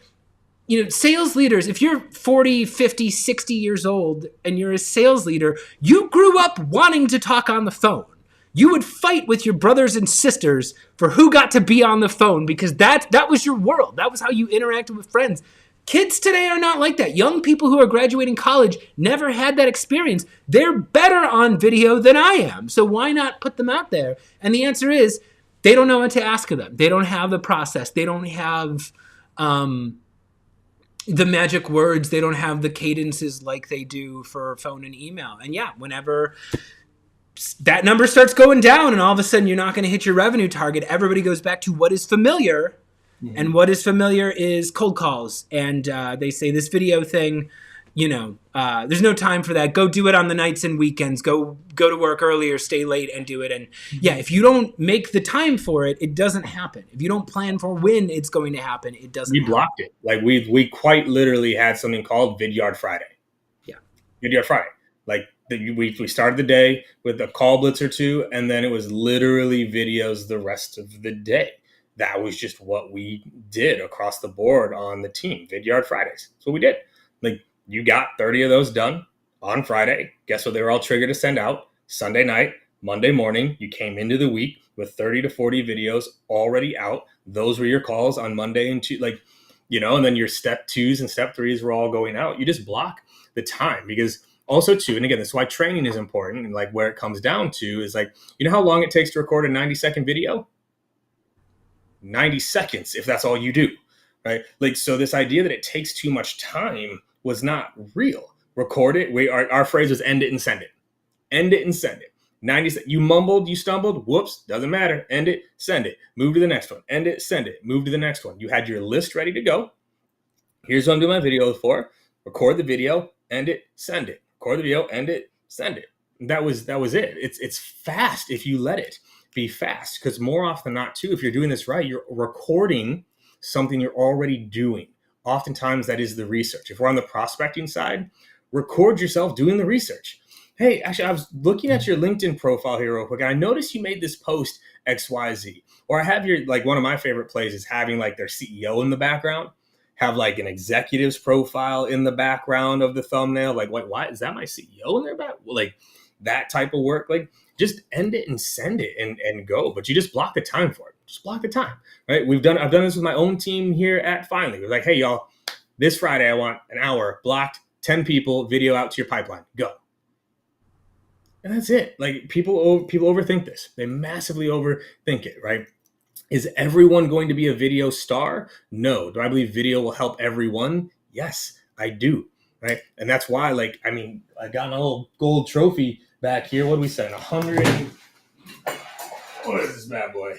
sales leaders, if you're 40, 50, 60 years old and you're a sales leader, you grew up wanting to talk on the phone. You would fight with your brothers and sisters for who got to be on the phone because that was your world. That was how you interacted with friends. Kids today are not like that. Young people who are graduating college never had that experience. They're better on video than I am. So why not put them out there? And the answer is they don't know what to ask of them. They don't have the process. They don't have the magic words. They don't have the cadences like they do for phone and email. And yeah, whenever that number starts going down and all of a sudden you're not going to hit your revenue target, everybody goes back to what is familiar. Mm-hmm. And what is familiar is cold calls. And they say this video thing, there's no time for that. Go do it on the nights and weekends. Go to work early or stay late and do it. And yeah, if you don't make the time for it, it doesn't happen. If you don't plan for when it's going to happen, it doesn't happen. We blocked it. Like we quite literally had something called Vidyard Friday. Yeah. Vidyard Friday. Like we started the day with a call blitz or two, and then it was literally videos the rest of the day. That was just what we did across the board on the team. Vidyard Fridays. That's what we did. Like you got 30 of those done on Friday. Guess what? They were all triggered to send out Sunday night, Monday morning. You came into the week with 30 to 40 videos already out. Those were your calls on Monday and Tuesday, and then your step 2s and step 3s were all going out. You just block the time because also too, and again, that's why training is important. And like where it comes down to is like, how long it takes to record a 90-second video? 90 seconds, if that's all you do, right? Like, so this idea that it takes too much time was not real. Record it. Our phrase was end it and send it. End it and send it. 90. You mumbled, you stumbled. Whoops, doesn't matter. End it, send it. Move to the next one. End it, send it. Move to the next one. You had your list ready to go. Here's what I'm doing my video for. Record the video, end it, send it. Record the video, end it, send it. And that was it. It's fast if you let it be fast, because more often than not too, if you're doing this right, you're recording something you're already doing. Oftentimes that is the research. If we're on the prospecting side, record yourself doing the research. Hey, actually, I was looking at your LinkedIn profile here real quick, and I noticed you made this post XYZ. Or I have your, like, one of my favorite plays is having like their CEO in the background, have like an executive's profile in the background of the thumbnail. Like, why is that my CEO in their back? Like that type of work, like just end it and send it and go. But you just block the time for it. Just block the time, right? I've done this with my own team here at Finally. We're like, hey, y'all, this Friday, I want an hour blocked, 10 people, video out to your pipeline. Go. And that's it. Like people overthink this. They massively overthink it, right? Is everyone going to be a video star? No. Do I believe video will help everyone? Yes, I do, right? And that's why, like, I mean, I got my little gold trophy back here. What do we say? What is this bad boy?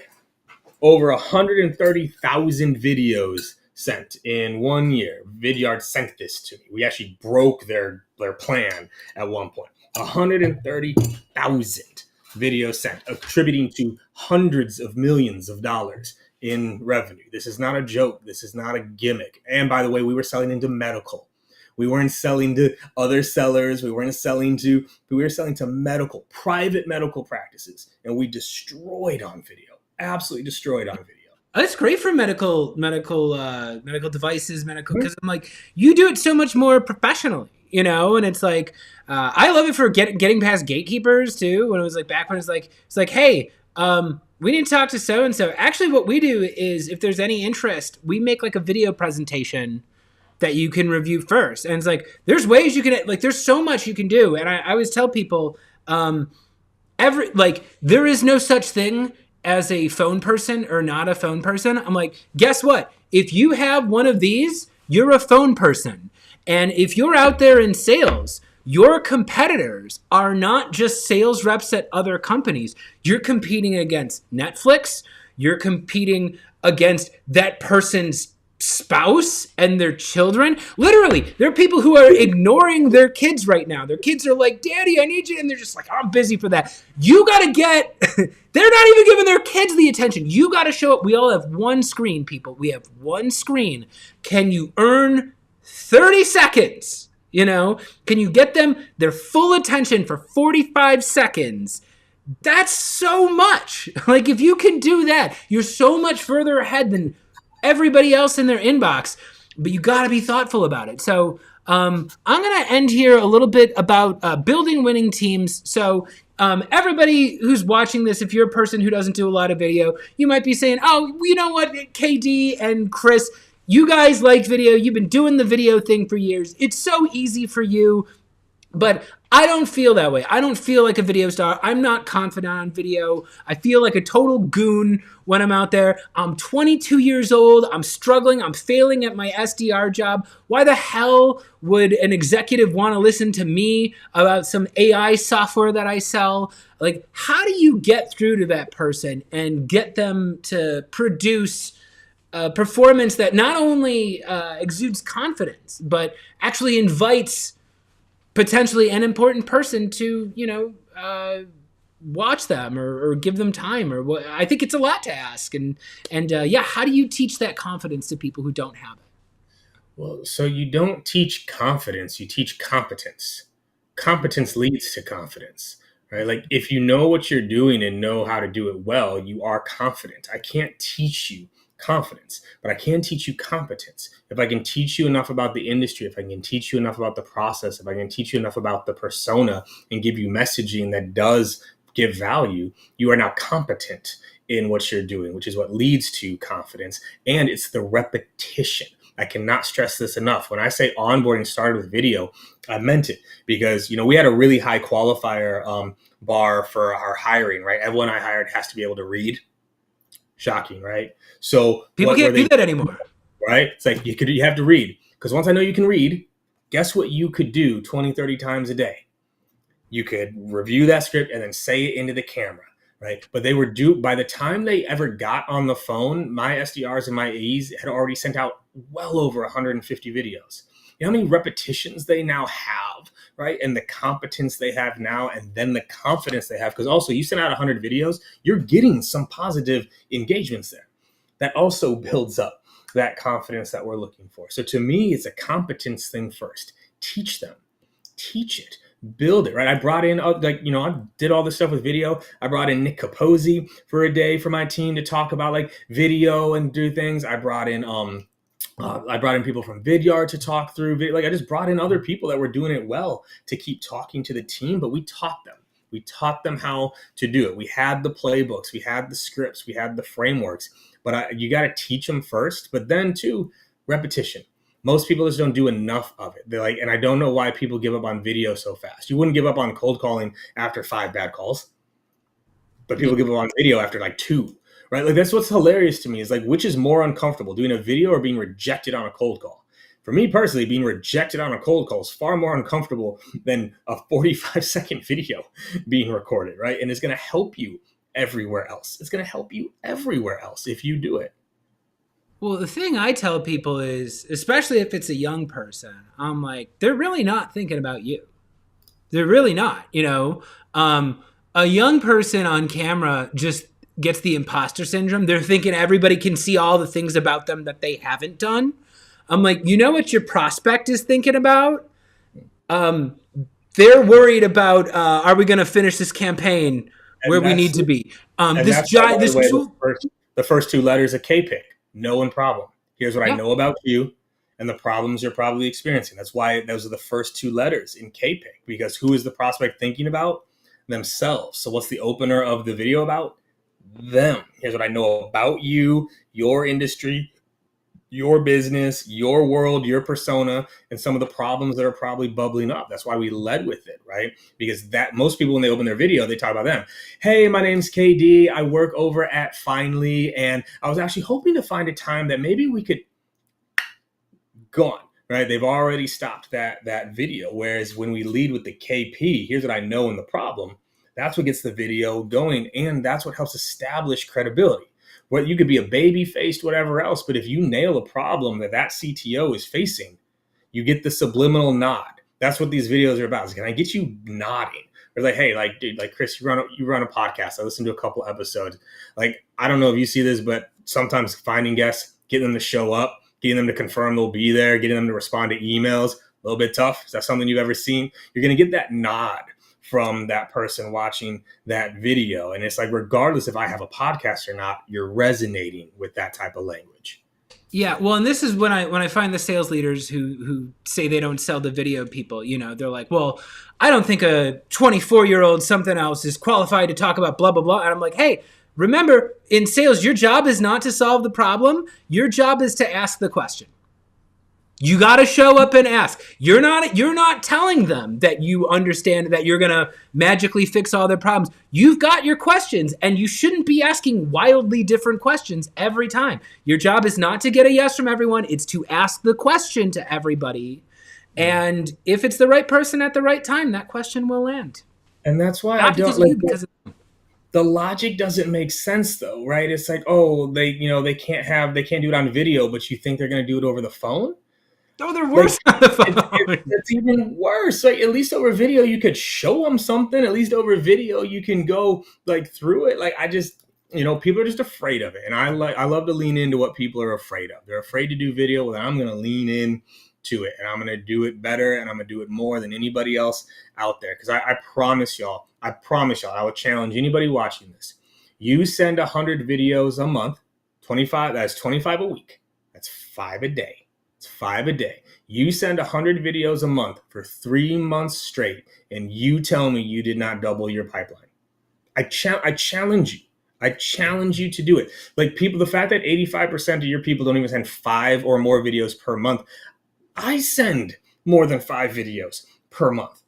Over 130,000 videos sent in 1 year. Vidyard sent this to me. We actually broke their plan at one point. 130,000 videos sent, attributing to hundreds of millions of dollars in revenue. This is not a joke. This is not a gimmick. And by the way, we were selling into medical. We weren't selling to other sellers. We were selling to medical, private medical practices. And we destroyed on video, absolutely destroyed on video. That's great for medical devices, because I'm like, you do it so much more professionally, and it's like, I love it for getting past gatekeepers too. When it was like back when it's like, hey, we need to talk to so-and-so. Actually, what we do is if there's any interest, we make like a video presentation that you can review first. And it's like, there's ways you can, there's so much you can do. And I always tell people, there is no such thing as a phone person or not a phone person. I'm like, guess what? If you have one of these, you're a phone person. And if you're out there in sales, your competitors are not just sales reps at other companies. You're competing against Netflix. You're competing against that person's spouse and their children. Literally, there are people who are ignoring their kids right now. Their kids are like, Daddy, I need you. And they're just like, I'm busy for that. You got to get, they're not even giving their kids the attention. You got to show up. We all have one screen, people. We have one screen. Can you earn 30 seconds? Can you get them their full attention for 45 seconds? That's so much. Like, if you can do that, you're so much further ahead than everybody else in their inbox, but you got to be thoughtful about it. So I'm going to end here a little bit about building winning teams. So everybody who's watching this, if you're a person who doesn't do a lot of video, you might be saying, oh, you know what, KD and Chris, you guys like video. You've been doing the video thing for years. It's so easy for you. But I don't feel that way. I don't feel like a video star. I'm not confident on video. I feel like a total goon when I'm out there. I'm 22 years old. I'm struggling. I'm failing at my SDR job. Why the hell would an executive want to listen to me about some AI software that I sell? Like, how do you get through to that person and get them to produce performance that not only exudes confidence, but actually invites potentially an important person to, watch them or give them time or what? I think it's a lot to ask. And how do you teach that confidence to people who don't have it? Well, so you don't teach confidence, you teach competence. Competence leads to confidence, right? Like, if you know what you're doing and know how to do it well, you are confident. I can't teach you confidence, but I can teach you competence. If I can teach you enough about the industry, if I can teach you enough about the process, if I can teach you enough about the persona and give you messaging that does give value, you are now competent in what you're doing, which is what leads to confidence. And it's the repetition. I cannot stress this enough. When I say onboarding started with video, I meant it because, we had a really high qualifier bar for our hiring, right? Everyone I hired has to be able to read. Shocking, right? So people can't do that anymore, right? It's like you have to read, because once I know you can read, guess what you could do 20, 30 times a day? You could review that script and then say it into the camera, right? But they were by the time they ever got on the phone, my SDRs and my AEs had already sent out well over 150 videos. You know how many repetitions they now have, right? And the competence they have now, and then the confidence they have. Because also, you send out 100 videos, you're getting some positive engagements there. That also builds up that confidence that we're looking for. So to me, it's a competence thing first. Teach them. Teach it. Build it, right? I brought in, I did all this stuff with video. I brought in Nick Capozzi for a day for my team to talk about video and do things. I brought in people from Vidyard to talk through video. I just brought in other people that were doing it well to keep talking to the team, but we taught them. We taught them how to do it. We had the playbooks, we had the scripts, we had the frameworks, but you got to teach them first, but then too, repetition. Most people just don't do enough of it. They're and I don't know why people give up on video so fast. You wouldn't give up on cold calling after 5 bad calls, but people give up on video after 2. Right? That's what's hilarious to me is which is more uncomfortable, doing a video or being rejected on a cold call? For me personally, being rejected on a cold call is far more uncomfortable than a 45-second video being recorded, right? And it's going to help you everywhere else. It's going to help you everywhere else if you do it. Well, the thing I tell people is, especially if it's a young person, I'm like, they're really not thinking about you. They're really not, A young person on camera just gets the imposter syndrome. They're thinking everybody can see all the things about them that they haven't done. I'm like, you know what your prospect is thinking about? They're worried about, are we going to finish this campaign where we need to be? The first two letters of K-Pick, no and problem. Here's what I know about you and the problems you're probably experiencing. That's why those are the first two letters in K-Pick, because who is the prospect thinking about? Themselves. So what's the opener of the video about? Them. Here's what I know about you, your industry, your business, your world, your persona, and some of the problems that are probably bubbling up. That's why we led with it, right? Because that most people, when they open their video, they talk about them. Hey, my name's KD. I work over at Finally, and I was actually hoping to find a time that maybe we could go on, right? They've already stopped that video. Whereas when we lead with the KP, here's what I know in the problem, that's what gets the video going, and that's what helps establish credibility. Well, you could be a baby-faced, whatever else, but if you nail a problem that CTO is facing, you get the subliminal nod. That's what these videos are about. Is can I get you nodding? Or like, hey, like, dude, like Chris, you run a podcast. I listened to a couple episodes. Like, I don't know if you see this, but sometimes finding guests, getting them to show up, getting them to confirm they'll be there, getting them to respond to emails, a little bit tough. Is that something you've ever seen? You're going to get that nod from that person watching that video. And it's like, regardless if I have a podcast or not, you're resonating with that type of language. Yeah, well, and this is when I find the sales leaders who say they don't sell to video people, you know, they're like, well, I don't think a 24-year-old something else is qualified to talk about blah, blah, blah. And I'm like, hey, remember, in sales, your job is not to solve the problem. Your job is to ask the question. You got to show up and ask. You're not telling them that you understand that you're going to magically fix all their problems. You've got your questions, and you shouldn't be asking wildly different questions every time. Your job is not to get a yes from everyone. It's to ask the question to everybody. And if it's the right person at the right time, that question will land. And that's why not I don't like the logic doesn't make sense though, right? It's like, oh, they can't do it on video, but you think they're going to do it over the phone? Oh, they're worse on the phone. It's even worse. Like, at least over video, you could show them something. At least over video, you can go like through it. Like, I just, people are just afraid of it. And I love to lean into what people are afraid of. They're afraid to do video. Well, I'm going to lean in to it, and I'm going to do it better, and I'm going to do it more than anybody else out there. Because I promise y'all, I would challenge anybody watching this. You send 100 videos a month, 25, that's 25 a week. That's 5 a day. It's 5 a day. You send 100 videos a month for 3 months straight, and you tell me you did not double your pipeline. I challenge you. I challenge you to do it. Like, people, the fact that 85% of your people don't even send 5 or more videos per month. I send more than 5 videos per month.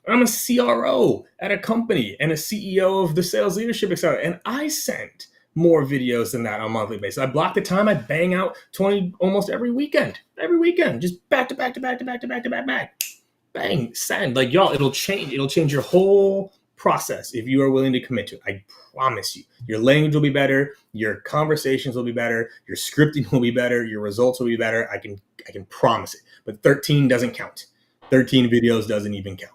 I'm a CRO at a company and a CEO of the Sales Leadership Accelerator, and I send more videos than that on a monthly basis. I block the time. I bang out 20 almost every weekend, just back to back. Bang, send. Like, y'all, it'll change your whole process if you are willing to commit to it. I promise you. Your language will be better, your conversations will be better, your scripting will be better, your results will be better. I can promise it. But 13 doesn't count. 13 videos doesn't even count.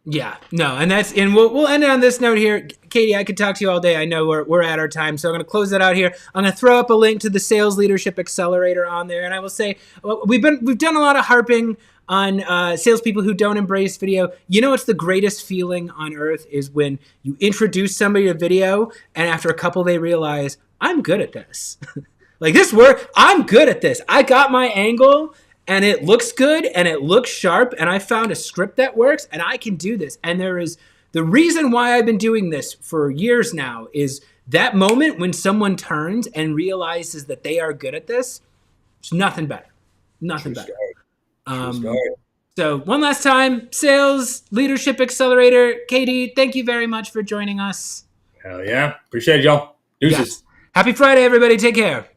Yeah, no, and we'll end it on this note here. Katie, I could talk to you all day. I know we're at our time, so I'm going to close it out here. I'm going to throw up a link to the Sales Leadership Accelerator on there, and I will say we've done a lot of harping on salespeople who don't embrace video. You know, it's the greatest feeling on earth is when you introduce somebody to video, and after a couple they realize, I'm good at this. Like, this work, I'm good at this. I got my angle. And it looks good, and it looks sharp, and I found a script that works, and I can do this. And there is the reason why I've been doing this for years now is that moment when someone turns and realizes that they are good at this. It's nothing better. Nothing better. So one last time, Sales Leadership Accelerator. Katie, thank you very much for joining us. Hell yeah. Appreciate it, y'all. Deuces. Yes. Happy Friday, everybody. Take care.